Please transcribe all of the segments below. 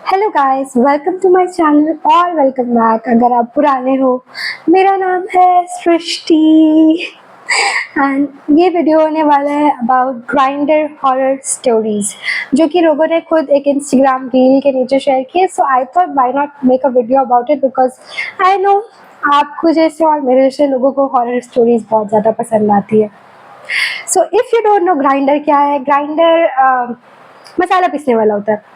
Hello guys, welcome to my channel और welcome back. अगर आप पुराने हो, मेरा नाम है सृष्टि एंड ये वीडियो होने वाला है अबाउट ग्राइंडर हॉरर स्टोरीज, जो कि लोगों ने खुद एक इंस्टाग्राम रील के नीचे शेयर किए। So I thought why not make a video about it, because I know आपको जैसे और मेरे जैसे लोगों को हॉरर स्टोरीज बहुत ज़्यादा पसंद आती है। So if you don't know grinder क्या है, ग्राइंडर मसाला पीसने वाला होता है।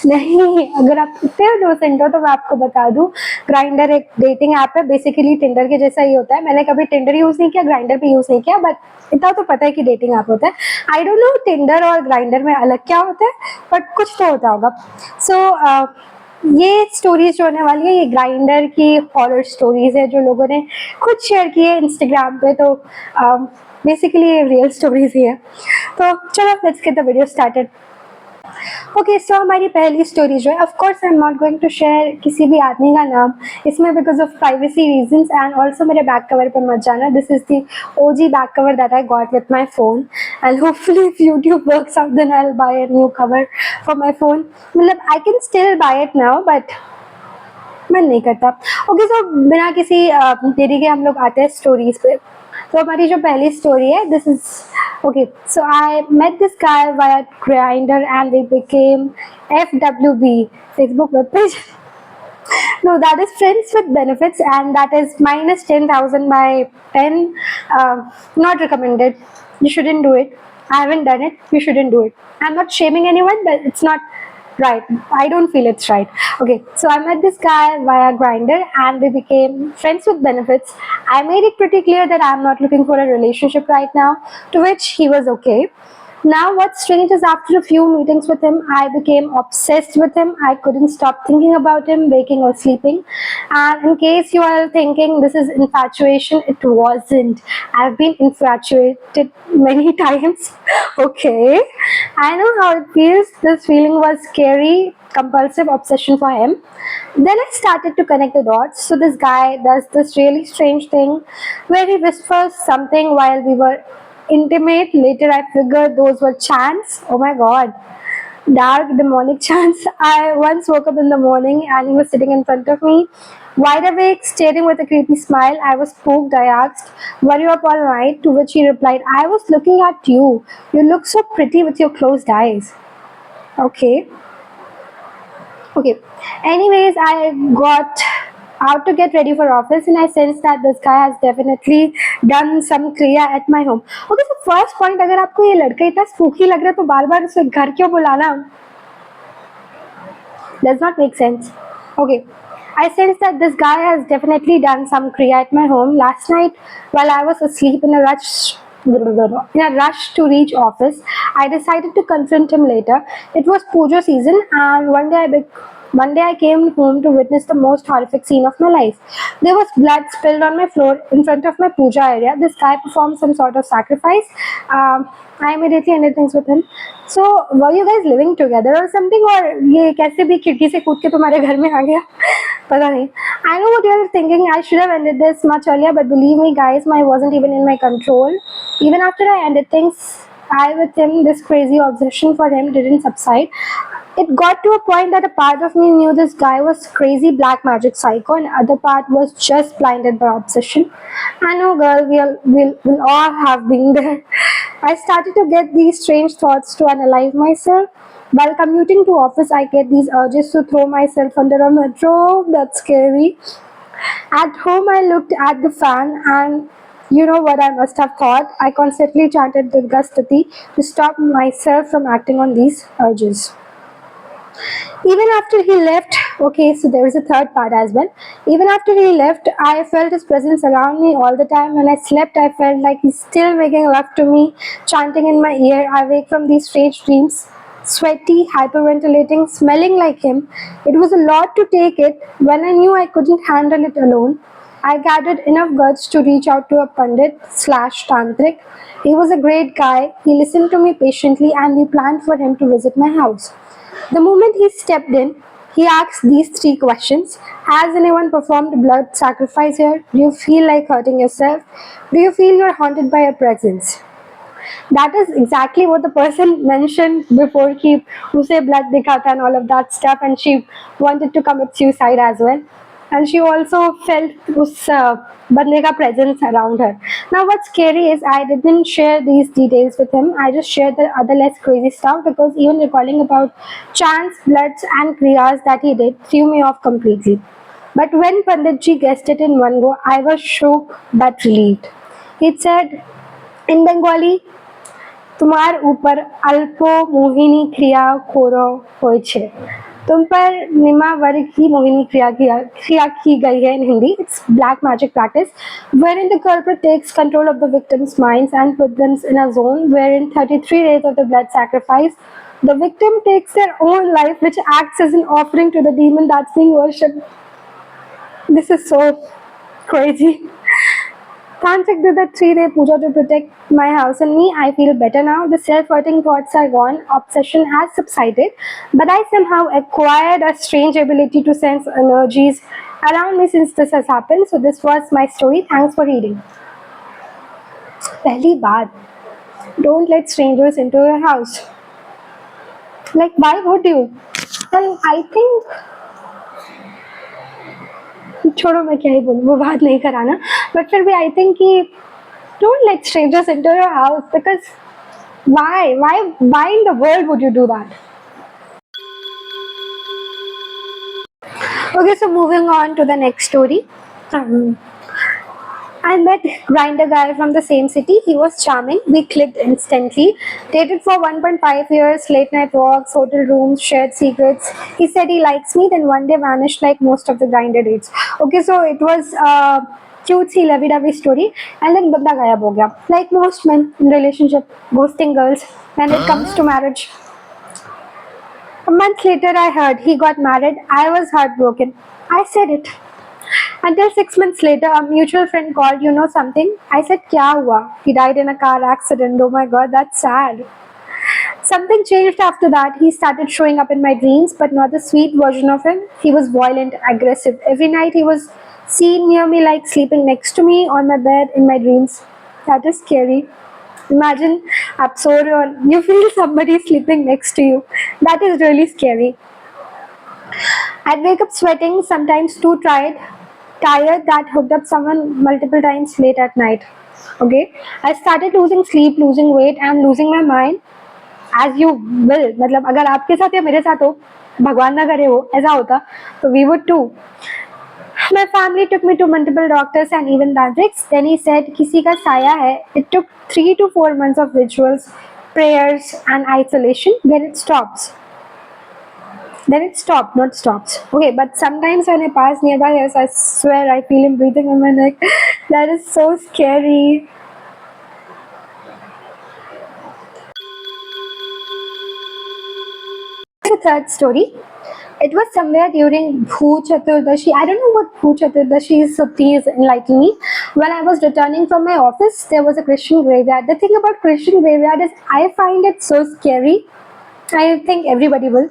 नहीं, अगर आप इतने इनोसेंट हो तो मैं आपको बता दूं, ग्राइंडर एक डेटिंग ऐप है। बेसिकली टिंडर के जैसा ही होता है। मैंने कभी टिंडर यूज नहीं किया, ग्राइंडर भी यूज नहीं किया, बट इतना तो पता है कि डेटिंग ऐप होता है। आई डोंट नो टिंडर और ग्राइंडर में अलग क्या होता है, बट कुछ तो होता होगा। सो ये स्टोरीज जो होने वाली है, ये ग्राइंडर की हॉरर स्टोरीज है जो लोगों ने खुद शेयर की है इंस्टाग्राम पे। तो बेसिकली ये रियल स्टोरीज ही है। तो चलो let's get the video started. Okay, so हमारी पहली स्टोरी जो है, of course I am not going to share किसी भी आदमी का नाम इसमें, because of privacy reasons. And also मेरे बैक कवर पर मत जाना। This is the OG back cover that I got with my phone, and hopefully if YouTube works out then I will buy a new cover for my phone. मतलब I can still buy it now, but मन नहीं करता। Okay, सो बिना किसी देरी के हम लोग आते हैं स्टोरीज पे। तो हमारी जो पहली स्टोरी है, this is okay. So I met this guy via Grindr and we became FWB, Facebook web page. No, that is friends with benefits, and that is minus 10,000 by 10. Not recommended. You shouldn't do it. I haven't done it. You shouldn't do it. I'm not shaming anyone, but it's not right. I don't feel it's right. Okay, so I met this guy via Grinder and we became friends with benefits. I made it pretty clear that I'm not looking for a relationship right now, to which he was okay. Now, what's strange is after a few meetings with him, I became obsessed with him. I couldn't stop thinking about him, waking or sleeping. And in case you are thinking this is infatuation, it wasn't. I've been infatuated many times. Okay, I know how it feels. This feeling was scary, compulsive obsession for him. Then I started to connect the dots. So this guy does this really strange thing where he whispers something while we were intimate. Later I figured those were chants. Oh my god. Dark demonic chants. I once woke up in the morning and he was sitting in front of me, wide awake, staring with a creepy smile. I was spooked. I asked, "Were you up all night?" To which he replied, "I was looking at you. You look so pretty with your closed eyes." Okay. Okay. Anyways, I got out to get ready for office and I sensed that this guy has definitely done some kriya at my home. Okay, so first point, अगर आपको ये लड़का इतना spooky लग रहा है तो बार-बार उसे घर क्यों बुलाना? Does not make sense. Okay. I sense that this guy has definitely done some kriya at my home. Last night, while I was asleep in a rush to reach office, I decided to confront him later. It was puja season, and one day I came home to witness the most horrific scene of my life. There was blood spilled on my floor in front of my puja area. This guy performed some sort of sacrifice. I immediately ended things with him. So, were you guys living together or something? और ये कैसे भी खिड़की से कूद के तुम्हारे घर में आ गया? पता नहीं. I know what you're thinking. I should have ended this much earlier, but believe me, guys, my wasn't even in my control. Even after I ended things, I with him, this crazy obsession for him didn't subside. It got to a point that a part of me knew this guy was crazy black magic psycho, and other part was just blinded by obsession. I know, girl, we'll all have been there. I started to get these strange thoughts to analyze myself. While commuting to office, I get these urges to throw myself under a metro. That's scary. At home, I looked at the fan and you know what I must have thought? I constantly chanted Durga Stuti to stop myself from acting on these urges. Even after he left, okay, so there is a third part as well. Even after he left, I felt his presence around me all the time. When I slept, I felt like he's still making love to me, chanting in my ear. I wake from these strange dreams, sweaty, hyperventilating, smelling like him. It was a lot to take it. When I knew I couldn't handle it alone, I gathered enough guts to reach out to a pundit slash tantric. He was a great guy. He listened to me patiently and we planned for him to visit my house. The moment he stepped in, he asked these three questions. Has anyone performed blood sacrifice here? Do you feel like hurting yourself? Do you feel you're haunted by a presence? That is exactly what the person mentioned before कि उसे blood दिखा था and all of that stuff, and she wanted to commit suicide as well. And she also felt उस बंदे का presence around her. Now what's scary is I didn't share these details with him. I just shared the other less crazy stuff, because even recalling about chants, bloods and kriyas that he did threw me off completely. But when Panditji guessed it in one go, I was shook but relieved. He said in Bengali, तुम्हार ऊपर अल्पो मोहिनी क्रिया कोरो होय छे, तुम पर निमावर्ग की मोहिनी क्रिया की गई है. In Hindi, it's black magic practice wherein the culprit takes control of the victim's minds and puts them in a zone wherein 33 days of the blood sacrifice, the victim takes their own life, which acts as an offering to the demon that's being worshipped. This is so crazy. Tantric did the 3-day puja to protect my house and me. I feel better now. The self-hurting thoughts are gone. Obsession has subsided. But I somehow acquired a strange ability to sense energies around me since this has happened. So this was my story. Thanks for reading. Pehli baat, don't let strangers into your house. Like, why would you? And I think छोड़ो, मैं क्या ही बोलूँ, वो बात नहीं कराना. But फिर भी आई थिंक कि don't let strangers into your house, because why in the world would you do that? Okay, so moving on to the next story. I met Grinder guy from the same city. He was charming. We clicked instantly. Dated for 1.5 years, late night walks, hotel rooms, shared secrets. He said he likes me, then one day vanished like most of the Grinder dates. Okay, so it was a cutesy lovey-dovey story, and then banda gayab ho gaya. Like most men in relationship, ghosting girls when it comes to marriage. A month later, I heard he got married. I was heartbroken. I said it. Until 6 months later, a mutual friend called, you know something? I said, kya hua? He died in a car accident. Oh my god, that's sad. Something changed after that. He started showing up in my dreams, but not the sweet version of him. He was violent, aggressive. Every night he was seen near me, like sleeping next to me on my bed in my dreams. That is scary. Imagine, आप सो रहे हो, you feel somebody sleeping next to you. That is really scary. I'd wake up sweating, sometimes too tired that hooked up someone multiple times late at night. Okay, I started losing sleep, losing weight and losing my mind. As you will, मतलब अगर आपके साथ या मेरे साथ हो, भगवान ना करे हो, ऐसा होता तो we would too. My family took me to multiple doctors and even tantrics. Then he said किसी का साया है. It took 3 to 4 months of rituals, prayers and isolation. Then it stops. Then it stopped, not stops. Okay, but sometimes when I pass nearby, yes, I swear I feel him breathing on my neck. That is so scary. The third story. It was somewhere during Bhu Chaturdashi. I don't know what Bhu Chaturdashi is, so please enlighten me. When I was returning from my office, there was a Christian graveyard. The thing about Christian graveyard is I find it so scary. I think everybody will.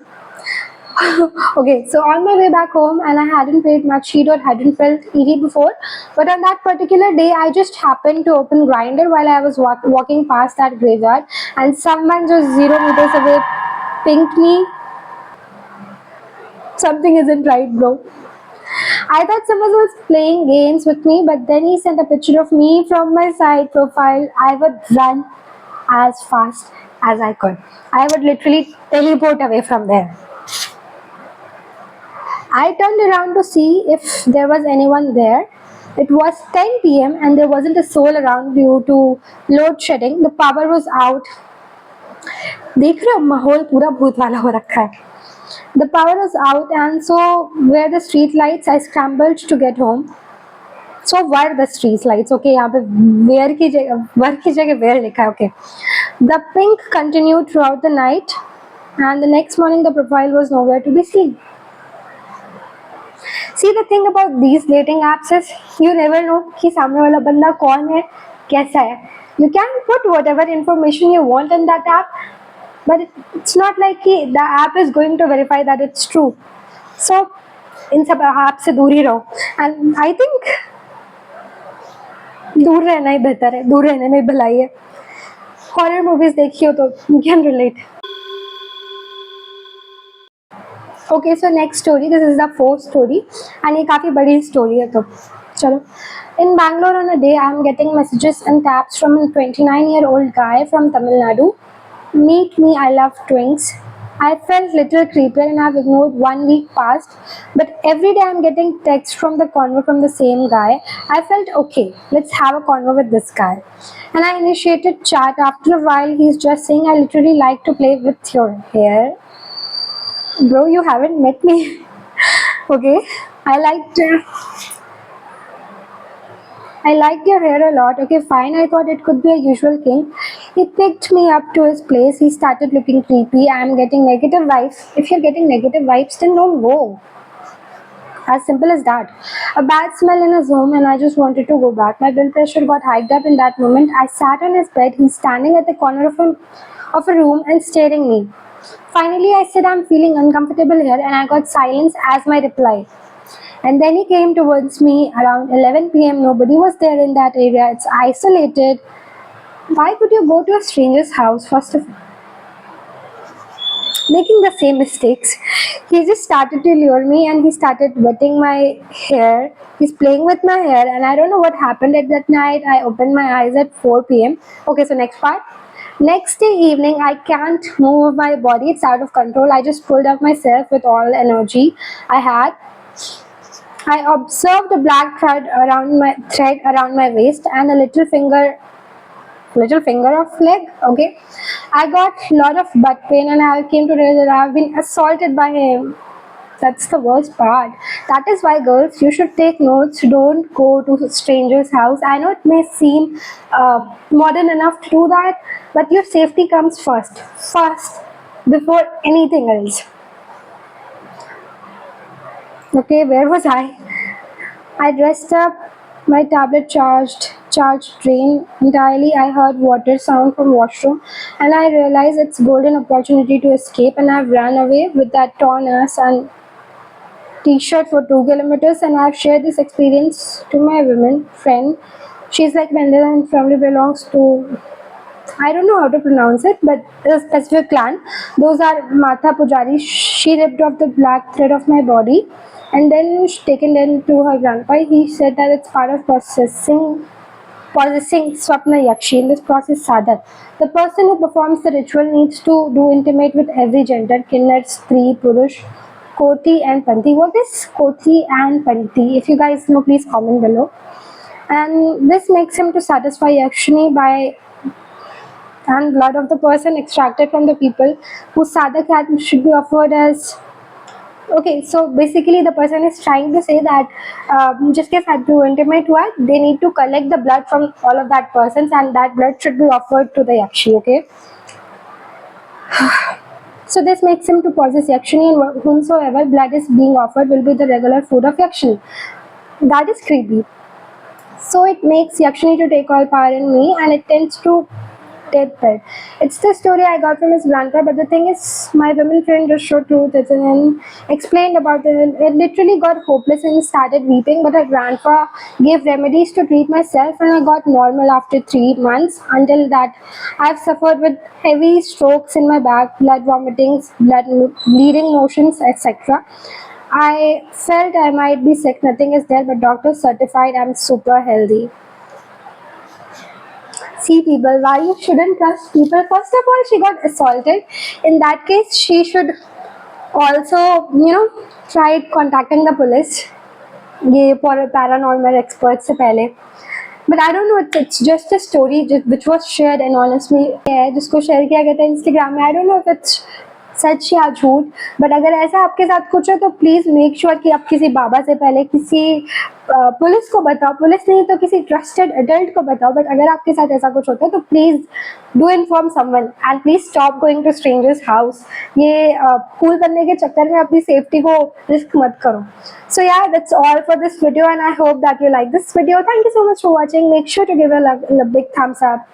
Okay, so on my way back home, and I hadn't paid much heed or hadn't felt eerie before, but on that particular day, I just happened to open Grinder while I was walking past that graveyard, and someone just 0 meters away pinged me. Something isn't right, bro. I thought someone was playing games with me, but then he sent a picture of me from my side profile. I would run as fast as I could. I would literally teleport away from there. I turned around to see if there was anyone there. It was 10 p.m. and there wasn't a soul around due to load shedding. The power was out. देख रहे हो माहौल पूरा भूत वाला हो रखा है. The power was out and so were the street lights. I scrambled to get home. So were the street lights. Okay, यहाँ पे where की जगह where लिखा है. Okay. The pink continued throughout the night and the next morning the profile was nowhere to be seen. See, the thing about these dating apps is you never know कि सामने वाला बंदा कौन है, कैसा है. You can put whatever information you want in that app, but it's not like कि the app is going to verify that it's true. So इन सब ऐप से दूर ही रहो. And I think दूर रहना ही बेहतर है. दूर रहने में भलाई है. हॉरर मूवीज देखी हो तो you can relate. Okay, so next story, this is the fourth story and ये काफ़ी बड़ी स्टोरी है, तो चलो. In Bangalore on a day, I am getting messages and taps from a 29-year-old guy from Tamil Nadu. Meet me, I love twins. I felt little creepier and I've ignored 1 week past, but every day I'm getting texts from the convo from the same guy. I felt okay, let's have a convo with this guy. And I initiated chat. After a while, he's just saying, I literally like to play with your hair. Bro, you haven't met me. Okay, I liked I liked your hair a lot. Okay, fine. I thought it could be a usual thing. He picked me up to his place. He started looking creepy. I'm getting negative vibes. If you're getting negative vibes, then don't go. As simple as that. A bad smell in his home, and I just wanted to go back. My blood pressure got hiked up in that moment. I sat on his bed. He's standing at the corner of a room and staring me. Finally, I said, I'm feeling uncomfortable here, and I got silence as my reply. And then he came towards me around 11 p.m. Nobody was there in that area. It's isolated. Why would you go to a stranger's house, first of all? Making the same mistakes. He just started to lure me and he started wetting my hair. He's playing with my hair, and I don't know what happened at that night. I opened my eyes at 4 p.m. Okay, so next part. Next day evening, I can't move my body. It's out of control. I just pulled up myself with all energy I had. I observed a black thread around my waist and a little finger of leg. Okay, I got a lot of butt pain and I came to realize that I've been assaulted by him. That's the worst part. That is why, girls, you should take notes. Don't go to a stranger's house. I know it may seem modern enough to do that, but your safety comes first before anything else. Okay, where was I? I dressed up, my tablet charged drained entirely. I heard water sound from washroom and I realized it's golden opportunity to escape, and I've ran away with that torn ass and t-shirt for 2 kilometers, and I've shared this experience to my women friend. She's like Vendela and family belongs to, I don't know how to pronounce it, but a specific clan. Those are Mata Pujari. She ripped off the black thread of my body and then taken them to her grandpa. He said that it's part of possessing Swapna Yakshi. In this process, Sadhat, the person who performs the ritual, needs to do intimate with every gender: Kinnar, Stree, Purush, Koti, and Panti. What is Koti and Panti? If you guys know, please comment below. And this makes him to satisfy Yakshini by, and blood of the person extracted from the people whose sadhak had should be offered as. Okay, so basically the person is trying to say that just get had to intimate what they need to collect the blood from all of that persons, and that blood should be offered to the yakshi. Okay, so this makes him to possess yakshini, and whomsoever blood is being offered will be the regular food of yakshini. That is creepy. So it makes yakshini to take all power in me, and it tends to dead pet. It's the story I got from his grandpa, but the thing is, my women friend just showed truth and explained about it. It literally got hopeless and started weeping, but her grandpa gave remedies to treat myself, and I got normal after 3 months. Until that, I've suffered with heavy strokes in my back, blood vomitings, bleeding motions, etc. I felt I might be sick, nothing is there, but doctors certified I'm super healthy. See, people, why you shouldn't trust people? First of all, she got assaulted. In that case, she should also, try contacting the police. ये paranormal experts से पहले. But I don't know, it's just a story which was shared anonymously है, जिसको share किया गया था Instagram में. I don't know if it's सच या झूठ, बट अगर ऐसा आपके साथ कुछ हो तो प्लीज़ मेक श्योर कि आप किसी बाबा से पहले किसी पुलिस को बताओ. पुलिस नहीं तो किसी ट्रस्टेड एडल्ट को बताओ, बट अगर आपके साथ ऐसा कुछ होता है तो please do inform someone and please stop going to strangers house. ये कूल बनने के चक्कर में अपनी सेफ्टी को रिस्क मत करो. So yeah, that's all for this video, and I hope that you like this video. Thank you so much for watching. Make sure to give a big thumbs up.